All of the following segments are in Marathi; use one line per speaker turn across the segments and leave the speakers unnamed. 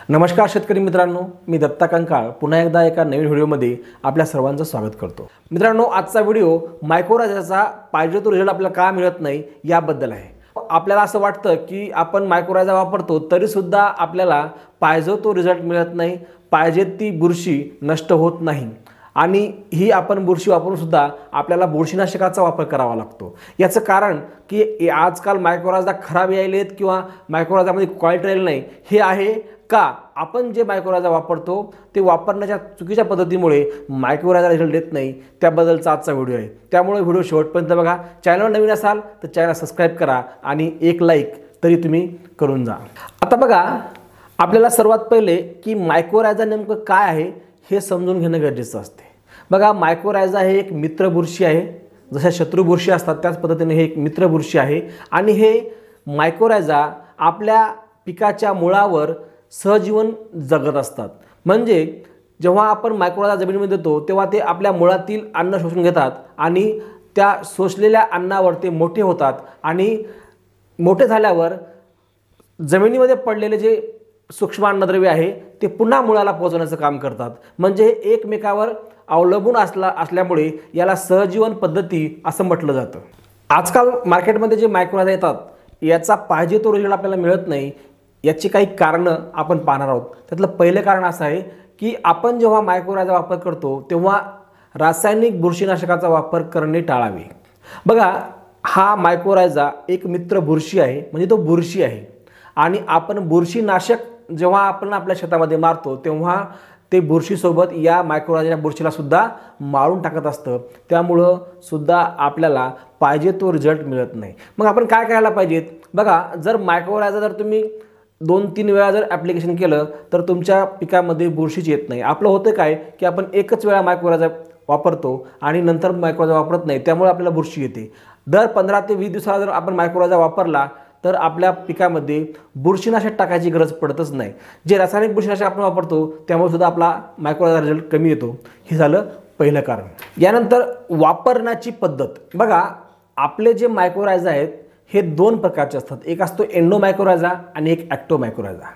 नमस्कार शेतकरी मित्रांनो, मी दत्ता कंकाळ पुन्हा एकदा एका नवीन व्हिडिओमध्ये आपल्या सर्वांचं स्वागत करतो। मित्रांनो, आजचा व्हिडिओ मायक्रोरायझाचा पाहिजे तो रिझल्ट आपल्याला का मिळत नाही याबद्दल आहे। आपल्याला असं वाटतं की आपण मायक्रोरायझा वापरतो तरी सुद्धा आपल्याला पाहिजे तो रिझल्ट मिळत नाही, पाहिजे ती बुरशी नष्ट होत नाही आणि ही आपण बुरशी वापरून सुद्धा आपल्याला बुरशीनाशकाचा वापर करावा लागतो। याचं कारण की आजकाल मायक्रोरायझा खराब यायलेत किंवा मायक्रोरायझामध्ये क्वालिटी राहिली नाही, हे आहे का आपण जे मायक्रोरायझा वापरतो ते वापरण्याच्या चुकीच्या पद्धतीमुळे मायक्रोरायझा रिझल्ट देत नाही, त्याबद्दलचा आजचा व्हिडिओ आहे। त्यामुळे व्हिडिओ शेवटपर्यंत बघा। चॅनल नवीन असाल तर चॅनल सबस्क्राइब करा आणि एक लाईक तरी तुम्ही करून जा। आता बघा, आपल्याला सर्वात पहिले की मायक्रोरायझा नेमकं काय आहे हे समजून घेणं गरजेचं असते। बघा, मायक्रोरायझा हे एक मित्र बुरशी आहे। जशा शत्रू बुरशी असतात त्याच पद्धतीने हे एक मित्र बुरशी आहे आणि हे मायक्रोरायझा आपल्या पिकाच्या मुळावर सहजीवन जगत असतात। म्हणजे जेव्हा आपण मायक्रोरायझा जमिनीमध्ये देतो तेव्हा ते आपल्या मुळातील अन्न शोषून घेतात आणि त्या शोषलेल्या अन्नावर ते मोठे होतात आणि मोठे झाल्यावर जमिनीमध्ये पडलेले जे सूक्ष्म अन्नद्रव्य आहे ते पुन्हा मुळाला पोहोचवण्याचं काम करतात। म्हणजे एकमेकावर अवलंबून असल्यामुळे याला सहजीवन पद्धती असं म्हटलं जातं। आजकाल मार्केटमध्ये जे मायक्रोरायझा येतात याचा पाहिजे तो रिझल्ट आपल्याला मिळत नाही। याची काही कारणं आपण पाहणार आहोत। त्यातलं पहिलं कारण असं आहे की आपण जेव्हा मायक्रोरायझा वापर करतो तेव्हा रासायनिक बुरशीनाशकाचा वापर करणे टाळावे। बघा, हा मायक्रोरायझा एक मित्र बुरशी आहे, म्हणजे तो बुरशी आहे आणि आपण बुरशीनाशक जेव्हा आपण आपल्या शेतामध्ये मारतो तेव्हा ते बुरशीसोबत या मायक्रोरायझा बुरशीला सुद्धा मारून टाकत असतं। त्यामुळं सुद्धा आपल्याला पाहिजे तो रिझल्ट मिळत नाही। मग आपण काय करायला पाहिजेत? बघा, जर मायक्रोरायझा जर तुम्ही 2-3 वेळा जर ॲप्लिकेशन केलं तर तुमच्या पिकामध्ये बुरशीच येत नाही। आपलं होतं काय की आपण एकच वेळा मायक्रोरायझा वापरतो आणि नंतर मायक्रोरायझा वापरत नाही, त्यामुळे आपल्याला बुरशी येते। दर 15 ते 20 दिवसाला जर आपण मायक्रोरायझा वापरला तर आपल्या पिकामध्ये बुरशीनाशक टाकायची गरज पडतच नाही। जे रासायनिक बुरशीनाशक आपण वापरतो त्यामुळे सुद्धा आपला मायक्रोरायझा रिझल्ट कमी येतो। हे झालं पहिलं कारण। यानंतर वापरण्याची पद्धत। बघा, आपले जे मायक्रोरायझा आहेत हे दोन प्रकारचे असतात। एक असतो एंडो मायक्रोरायझा आणि एक ॲक्टो मायक्रोरायझा।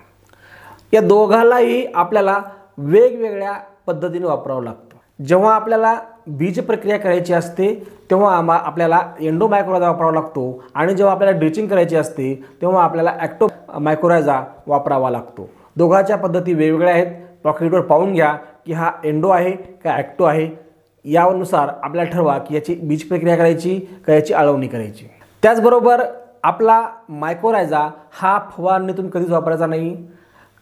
या दोघांनाही आपल्याला वेगवेगळ्या पद्धतीने वापरावं लागतं। जेव्हा आपल्याला बीज प्रक्रिया करायची असते तेव्हा आपल्याला एंडो मायक्रोरायझा वापरावा लागतो आणि जेव्हा आपल्याला ड्रिचिंग करायची असते तेव्हा आपल्याला ॲक्टो मायक्रोरायझा वापरावा लागतो। दोघांच्या पद्धती वेगवेगळ्या आहेत। पॉकेटवर पाहून घ्या की हा एंडो आहे का ॲक्टो आहे, यानुसार आपल्याला ठरवा की याची बीज प्रक्रिया करायची का याची आळवणी करायची। त्याचबरोबर आपला मायक्रोरायझा हा फवारणीतून कधीच वापरायचा नाही,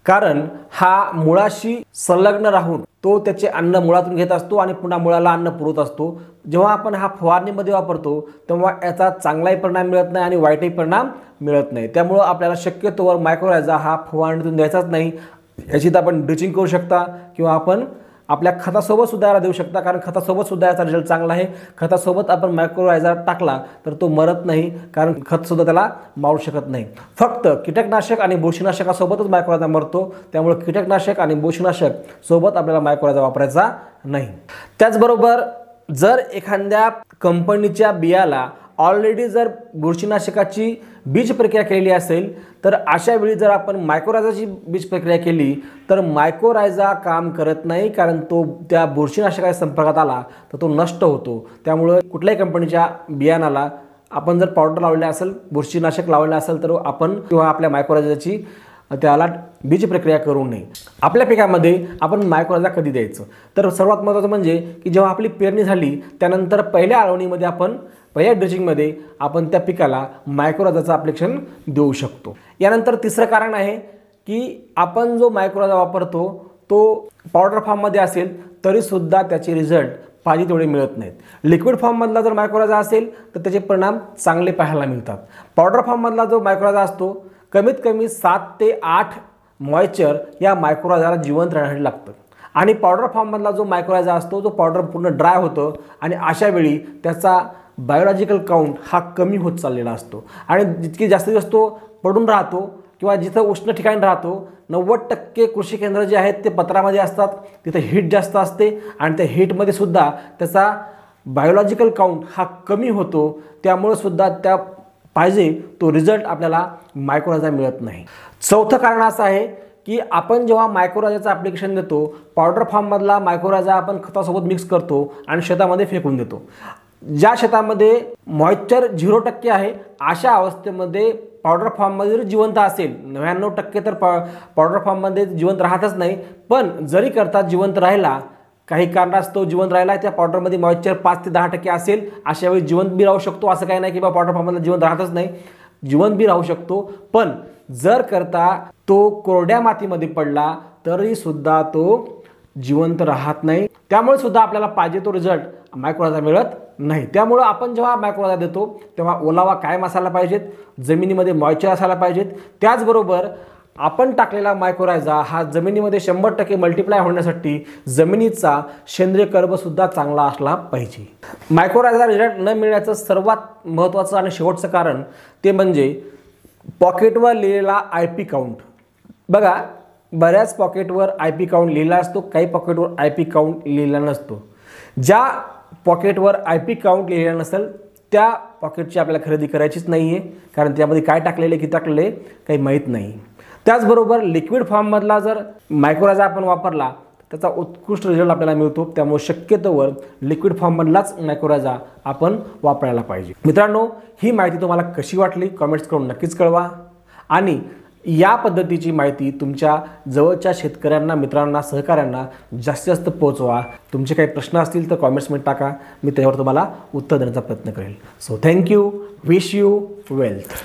कारण हा मुळाशी संलग्न राहून तो त्याचे अन्न मुळातून घेत असतो आणि पुन्हा मुळाला अन्न पुरवत असतो। जेव्हा आपण हा फवारणीमध्ये वापरतो तेव्हा याचा चांगलाही परिणाम मिळत नाही आणि वाईटही परिणाम मिळत नाही। त्यामुळे आपल्याला शक्यतोवर मायक्रोरायझा हा फवारणीतून द्यायचाच नाही। याची तर आपण ड्रिचिंग करू शकता किंवा आपण आपल्या खतासोबत सुद्धा याला देऊ शकता, कारण खतासोबत सुद्धा याचा रिझल्ट चांगला आहे। खतासोबत आपण मायक्रोरायझा टाकला तर तो मरत नाही, कारण खतसुद्धा त्याला मारू शकत नाही। फक्त कीटकनाशक आणि बुरशीनाशकासोबतच मायक्रोरायझा मरतो, त्यामुळे कीटकनाशक आणि बुरशीनाशक सोबत आपल्याला मायक्रोरायझा वापरायचा नाही। त्याचबरोबर जर एखाद्या कंपनीच्या बियाला ऑलरेडी जर बुरशीनाशकाची बीज प्रक्रिया केलेली असेल तर अशा वेळी जर आपण मायक्रोरायझाची बीज प्रक्रिया केली तर मायक्रोरायझा काम करत नाही, कारण तो त्या बुरशीनाशकाच्या संपर्कात आला तर तो नष्ट होतो। त्यामुळे कुठल्याही कंपनीच्या बियाणाला आपण जर पावडर लावलेला असेल, बुरशीनाशक लावलेलं असेल तर आपण किंवा आपल्या मायक्रोरायझाची त्याला बीज प्रक्रिया करू नये। आपल्या पिकामध्ये आपण मायक्रोरायझा कधी द्यायचं तर सर्वात महत्त्वाचं म्हणजे की जेव्हा आपली पेरणी झाली त्यानंतर पहिल्या आळवणीमध्ये आपण पहिल्या ड्रिचिंगमध्ये आपण त्या पिकाला मायक्रोरायझाचं ॲप्लिकेशन देऊ शकतो। यानंतर तिसरं कारण आहे की आपण जो मायक्रोरायझा वापरतो तो पावडर फॉर्ममध्ये असेल तरीसुद्धा त्याचे रिझल्ट पाहिजे तेवढे मिळत नाहीत। लिक्विड फॉर्ममधला जर मायक्रोरायझा असेल तर त्याचे परिणाम चांगले पाहायला मिळतात। पावडर फॉर्ममधला जो मायक्रोरायझा असतो कमीत कमी 7 ते 8 मॉइश्चर या मायक्रोरायझाला जिवंत राहण्यासाठी लागतं आणि पावडर फॉर्ममधला जो मायक्रोरायझा असतो तो पावडर पूर्ण ड्राय होतं आणि अशा वेळी त्याचा बायोलॉजिकल काउंट हा कमी होत चाललेला असतो आणि जितकी जास्तीत जास्त तो पडून राहतो किंवा जिथं उष्ण ठिकाणी राहतो 90% कृषी केंद्र जे आहेत ते पत्रामध्ये असतात, तिथे हीट जास्त असते आणि त्या हीटमध्ये सुद्धा त्याचा बायोलॉजिकल काउंट हा कमी होतो। त्यामुळे सुद्धा त्या पाहिजे तो रिझल्ट आपल्याला मायक्रोरायझा मिळत नाही। चौथं कारण असं आहे की आपण जेव्हा मायक्रोराजाचं ॲप्लिकेशन देतो, पावडर फॉर्ममधला मायक्रोराजा आपण खतासोबत मिक्स करतो आणि शेतामध्ये फेकून देतो. ज्या शेतामध्ये मॉइश्चर 0% आहे अशा अवस्थेमध्ये पावडर फॉर्ममध्ये जर जिवंत असेल, 99% तर पावडर फॉर्ममध्ये जिवंत राहतच नाही, पण जरी करता जिवंत राहिला, काही कारणास्तव जिवंत राहिला, त्या पावडरमध्ये मॉइश्चर 5 ते 10% असेल, अशा वेळी जिवंत बी राहू शकतो. असं काही नाही की बा पावडर फॉर्ममधला जिवंत राहतच नाही, जिवंत बी राहू शकतो. पण जर करता तो कोरड्या मातीमध्ये पडला तरी सुद्धा तो जिवंत राहत नाही. त्यामुळे सुद्धा आपल्याला पाहिजे तो रिझल्ट मायक्रोराजा मिळत नाही. त्यामुळं आपण जेव्हा मायक्रोराजा देतो तेव्हा ओलावा कायम असायला पाहिजेत, जमिनीमध्ये मॉइश्चर असायला पाहिजेत. त्याचबरोबर आपण टाकलेला मायक्रोराजा हा जमिनीमध्ये 100% मल्टिप्लाय होण्यासाठी जमिनीचा सेंद्रिय कर्बसुद्धा चांगला असला पाहिजे. मायक्रोराजा रिझल्ट न मिळण्याचं सर्वात महत्त्वाचं आणि शेवटचं कारण ते म्हणजे पॉकेटवर लिहिलेला IP काउंट. बघा, बऱ्याच पॉकेटवर IP काउंट लिहिला असतो, काही पॉकेटवर IP काउंट लिहिला नसतो. ज्या पॉकेटवर IP काउंट लिहिलेला नसेल त्या पॉकेटची आपल्याला खरेदी करायचीच नाही आहे, कारण त्यामध्ये काय टाकलेले की टाकलेले काही माहीत नाही. त्याचबरोबर लिक्विड फॉर्ममधला जर मायक्रोराजा आपण वापरला त्याचा उत्कृष्ट रिझल्ट आपल्याला मिळतो. त्यामुळे शक्यतोवर लिक्विड फॉर्ममधलाच मायक्रोराजा आपण वापरायला पाहिजे. मित्रांनो, ही माहिती तुम्हाला कशी वाटली कमेंट्स करून नक्कीच कळवा आणि या पद्धतीची माहिती तुमच्या जवळच्या शेतकऱ्यांना, मित्रांना, सहकाऱ्यांना जास्तीत जास्त पोहोचवा. तुमचे काही प्रश्न असतील तर कॉमेंट्समध्ये टाका, मी त्यावर तुम्हाला उत्तर देण्याचा प्रयत्न करेल. So thank you, wish you wealth.